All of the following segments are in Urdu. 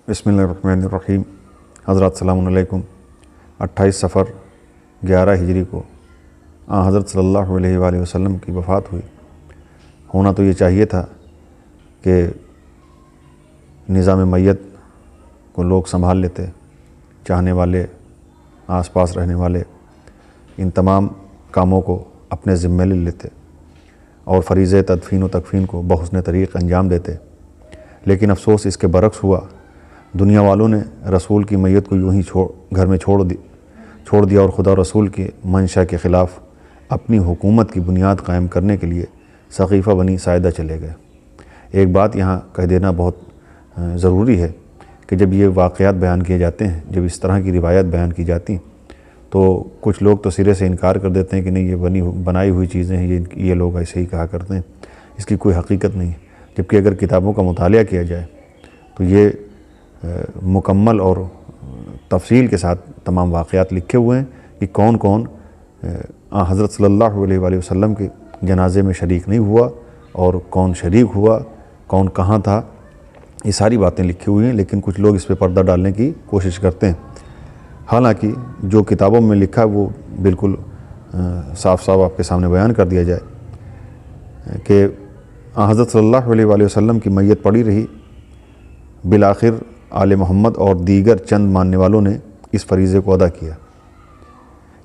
بسم اللہ الرحمن الرحیم۔ حضرات السلام علیکم۔ 28 صفر 11 ہجری کو حضرت صلی اللہ علیہ وآلہ وسلم کی وفات ہوئی۔ ہونا تو یہ چاہیے تھا کہ نظام میت کو لوگ سنبھال لیتے، چاہنے والے، آس پاس رہنے والے ان تمام کاموں کو اپنے ذمے لے لیتے اور فریضہ تدفین و تکفین کو بحسن طریق انجام دیتے، لیکن افسوس اس کے برعکس ہوا۔ دنیا والوں نے رسول کی میت کو یوں ہی گھر میں چھوڑ دیا اور خدا رسول کے منشا کے خلاف اپنی حکومت کی بنیاد قائم کرنے کے لیے سقیفہ بنی ساعدہ چلے گئے۔ ایک بات یہاں کہہ دینا بہت ضروری ہے کہ جب یہ واقعات بیان کیے جاتے ہیں، جب اس طرح کی روایات بیان کی جاتی ہیں، تو کچھ لوگ تو سرے سے انکار کر دیتے ہیں کہ نہیں یہ بنائی ہوئی چیزیں ہیں، یہ لوگ ایسے ہی کہا کرتے ہیں، اس کی کوئی حقیقت نہیں ہے۔ جبکہ اگر کتابوں کا مطالعہ کیا جائے تو یہ مکمل اور تفصیل کے ساتھ تمام واقعات لکھے ہوئے ہیں کہ کون کون حضرت صلی اللہ علیہ وآلہ وسلم کے جنازے میں شریک نہیں ہوا اور کون شریک ہوا، کون کہاں تھا، یہ ساری باتیں لکھی ہوئی ہیں، لیکن کچھ لوگ اس پہ پردہ ڈالنے کی کوشش کرتے ہیں۔ حالانکہ جو کتابوں میں لکھا ہے وہ بالکل صاف آپ کے سامنے بیان کر دیا جائے کہ حضرت صلی اللہ علیہ وآلہ وسلم کی میت پڑی رہی، بالآخر آل محمد اور دیگر چند ماننے والوں نے اس فریضے کو ادا کیا۔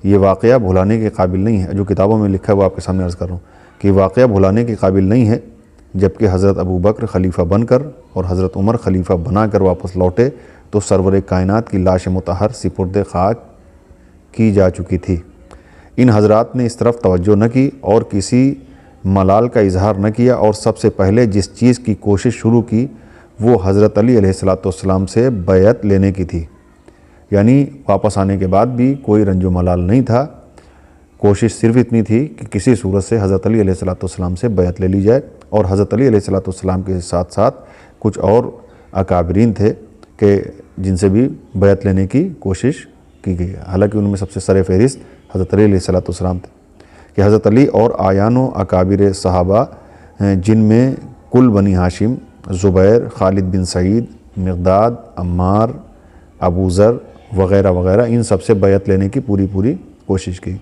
یہ واقعہ بھلانے کے قابل نہیں ہے، جو کتابوں میں لکھا ہے وہ آپ کے سامنے عرض کر رہا ہوں کہ یہ واقعہ بھلانے کے قابل نہیں ہے۔ جبکہ حضرت ابو بکر خلیفہ بن کر اور حضرت عمر خلیفہ بنا کر واپس لوٹے تو سرور کائنات کی لاش مطہر سپرد خاک کی جا چکی تھی۔ ان حضرات نے اس طرف توجہ نہ کی اور کسی ملال کا اظہار نہ کیا، اور سب سے پہلے جس چیز کی کوشش شروع کی وہ حضرت علی علیہ السلام سے بیعت لینے کی تھی۔ یعنی واپس آنے کے بعد بھی کوئی رنج و ملال نہیں تھا، کوشش صرف اتنی تھی کہ کسی صورت سے حضرت علی علیہ السلام سے بیعت لے لی جائے، اور حضرت علی علیہ السلام کے ساتھ ساتھ کچھ اور اکابرین تھے کہ جن سے بھی بیعت لینے کی کوشش کی گئی۔ حالانکہ ان میں سب سے سر فہرست حضرت علی علیہ السلام تھے کہ حضرت علی اور آیان و اکابر صحابہ جن میں کل بنی ہاشم، زبیر، خالد بن سعید، مقداد، عمار، ابو ذر وغیرہ وغیرہ، ان سب سے بیعت لینے کی پوری کوشش کی،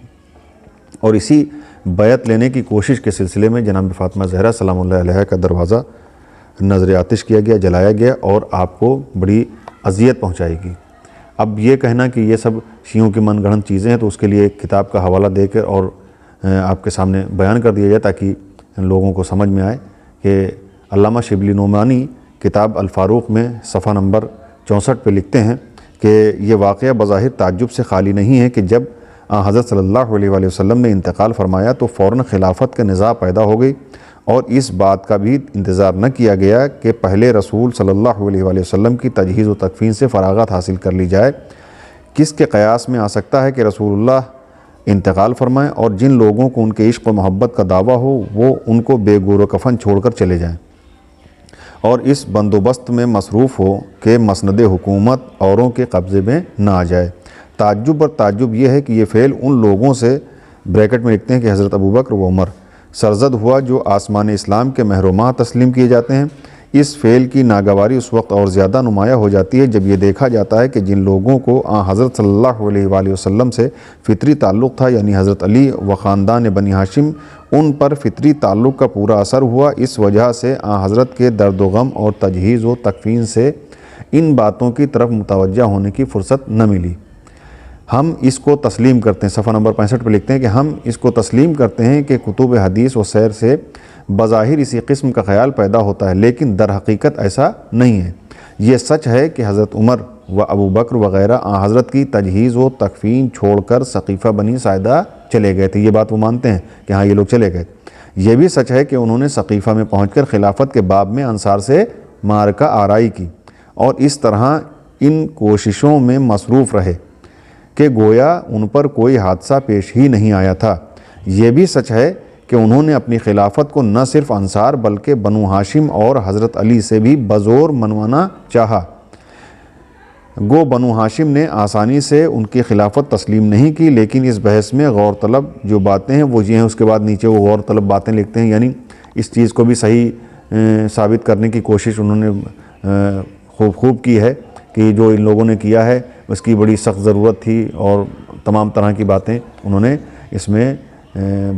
اور اسی بیعت لینے کی کوشش کے سلسلے میں جناب فاطمہ زہرا سلام اللہ علیہ کا دروازہ نظر آتش کیا گیا، جلایا گیا اور آپ کو بڑی اذیت پہنچائی گئی۔ اب یہ کہنا کہ یہ سب شیعوں کی من گڑھنت چیزیں ہیں تو اس کے لیے ایک کتاب کا حوالہ دے کر اور آپ کے سامنے بیان کر دیا جائے تاکہ لوگوں کو سمجھ میں آئے کہ علامہ شبلی نعمانی کتاب الفاروق میں صفحہ نمبر 64 پہ لکھتے ہیں کہ یہ واقعہ بظاہر تعجب سے خالی نہیں ہے کہ جب حضرت صلی اللہ علیہ وآلہ وسلم نے انتقال فرمایا تو فوراً خلافت کا نزاع پیدا ہو گئی، اور اس بات کا بھی انتظار نہ کیا گیا کہ پہلے رسول صلی اللہ علیہ وآلہ وسلم کی تجہیز و تکفین سے فراغت حاصل کر لی جائے۔ کس کے قیاس میں آ سکتا ہے کہ رسول اللہ انتقال فرمائیں اور جن لوگوں کو ان کے عشق و محبت کا دعویٰ ہو وہ ان کو بے گور و کفن چھوڑ کر چلے جائیں، اور اس بندوبست میں مصروف ہو کہ مسند حکومت اوروں کے قبضے میں نہ آ جائے۔ تعجب پر تعجب یہ ہے کہ یہ فعل ان لوگوں سے، بریکٹ میں لکھتے ہیں کہ حضرت ابو بکر و عمر، سرزد ہوا جو آسمان اسلام کے مہر و ماہ تسلیم کیے جاتے ہیں۔ اس فعل کی ناگواری اس وقت اور زیادہ نمایاں ہو جاتی ہے جب یہ دیکھا جاتا ہے کہ جن لوگوں کو حضرت صلی اللہ علیہ وآلہ وسلم سے فطری تعلق تھا، یعنی حضرت علی و خاندان بنی ہاشم، ان پر فطری تعلق کا پورا اثر ہوا۔ اس وجہ سے حضرت کے درد و غم اور تجہیز و تکفین سے ان باتوں کی طرف متوجہ ہونے کی فرصت نہ ملی۔ ہم اس کو تسلیم کرتے ہیں، صفحہ نمبر 65 پہ لکھتے ہیں کہ ہم اس کو تسلیم کرتے ہیں کہ کتب حدیث و سیر سے بظاہر اسی قسم کا خیال پیدا ہوتا ہے، لیکن در حقیقت ایسا نہیں ہے۔ یہ سچ ہے کہ حضرت عمر و ابو بکر وغیرہ حضرت کی تجہیز و تکفین چھوڑ کر سقیفہ بنی ساعدہ چلے گئے تھے، یہ بات وہ مانتے ہیں کہ ہاں یہ لوگ چلے گئے۔ یہ بھی سچ ہے کہ انہوں نے سقیفہ میں پہنچ کر خلافت کے باب میں انصار سے معرکہ آرائی کی اور اس طرح ان کوششوں میں مصروف رہے کہ گویا ان پر کوئی حادثہ پیش ہی نہیں آیا تھا۔ یہ بھی سچ ہے کہ انہوں نے اپنی خلافت کو نہ صرف انصار بلکہ بنو ہاشم اور حضرت علی سے بھی بزور منوانا چاہا۔ گو بنو ہاشم نے آسانی سے ان کی خلافت تسلیم نہیں کی، لیکن اس بحث میں غور طلب جو باتیں ہیں وہ یہ ہیں، اس کے بعد نیچے وہ غور طلب باتیں لکھتے ہیں، یعنی اس چیز کو بھی صحیح ثابت کرنے کی کوشش انہوں نے خوب کی ہے کہ جو ان لوگوں نے کیا ہے اس کی بڑی سخت ضرورت تھی، اور تمام طرح کی باتیں انہوں نے اس میں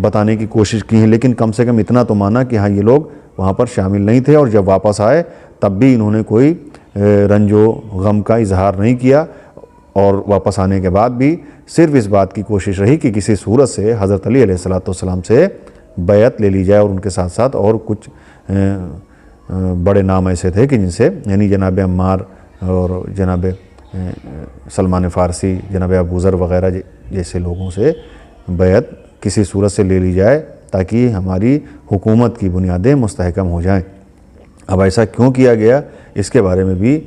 بتانے کی کوشش کی ہے، لیکن کم سے کم اتنا تو مانا کہ ہاں یہ لوگ وہاں پر شامل نہیں تھے، اور جب واپس آئے تب بھی انہوں نے کوئی رنج و غم کا اظہار نہیں کیا، اور واپس آنے کے بعد بھی صرف اس بات کی کوشش رہی کہ کسی صورت سے حضرت علی علیہ السلام سے بیعت لے لی جائے، اور ان کے ساتھ ساتھ اور کچھ بڑے نام ایسے تھے کہ جن سے یعنی جناب عمار اور جناب سلمان فارسی، جناب ابو ذر وغیرہ جیسے لوگوں سے بیعت کسی صورت سے لے لی جائے تاکہ ہماری حکومت کی بنیادیں مستحکم ہو جائیں۔ اب ایسا کیوں کیا گیا اس کے بارے میں بھی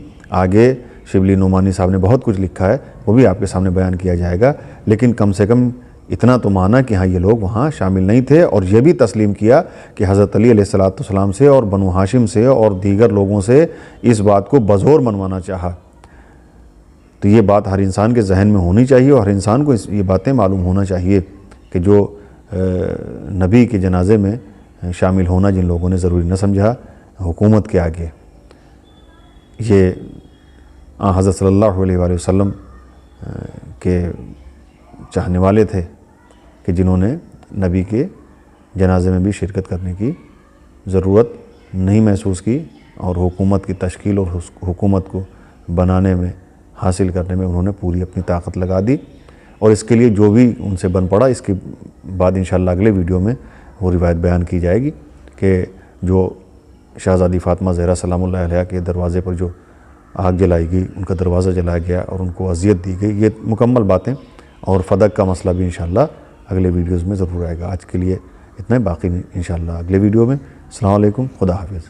آگے شبلی نعمانی صاحب نے بہت کچھ لکھا ہے، وہ بھی آپ کے سامنے بیان کیا جائے گا، لیکن کم سے کم اتنا تو مانا کہ ہاں یہ لوگ وہاں شامل نہیں تھے، اور یہ بھی تسلیم کیا کہ حضرت علی علیہ السلام سے اور بنو ہاشم سے اور دیگر لوگوں سے اس بات کو بزور منوانا چاہا۔ تو یہ بات ہر انسان کے ذہن میں ہونی چاہیے، اور ہر انسان کو یہ باتیں معلوم ہونا چاہیے کہ جو نبی کے جنازے میں شامل ہونا جن لوگوں نے ضروری نہ سمجھا حکومت کے آگے، یہ حضرت صلی اللہ علیہ وآلہ وسلم کے چاہنے والے تھے کہ جنہوں نے نبی کے جنازے میں بھی شرکت کرنے کی ضرورت نہیں محسوس کی، اور حکومت کی تشکیل اور حکومت کو بنانے میں حاصل کرنے میں انہوں نے پوری اپنی طاقت لگا دی، اور اس کے لیے جو بھی ان سے بن پڑا اس کے بعد انشاءاللہ اگلے ویڈیو میں وہ روایت بیان کی جائے گی کہ جو شہزادی فاطمہ زہرا سلام اللہ علیہا کے دروازے پر جو آگ جلائی گئی، ان کا دروازہ جلایا گیا اور ان کو اذیت دی گئی، یہ مکمل باتیں اور فدق کا مسئلہ بھی انشاءاللہ اگلے ویڈیوز میں ضرور آئے گا۔ آج کے لیے اتنا ہی، باقی انشاءاللہ اگلے ویڈیو میں۔ السلام علیکم، خدا حافظ۔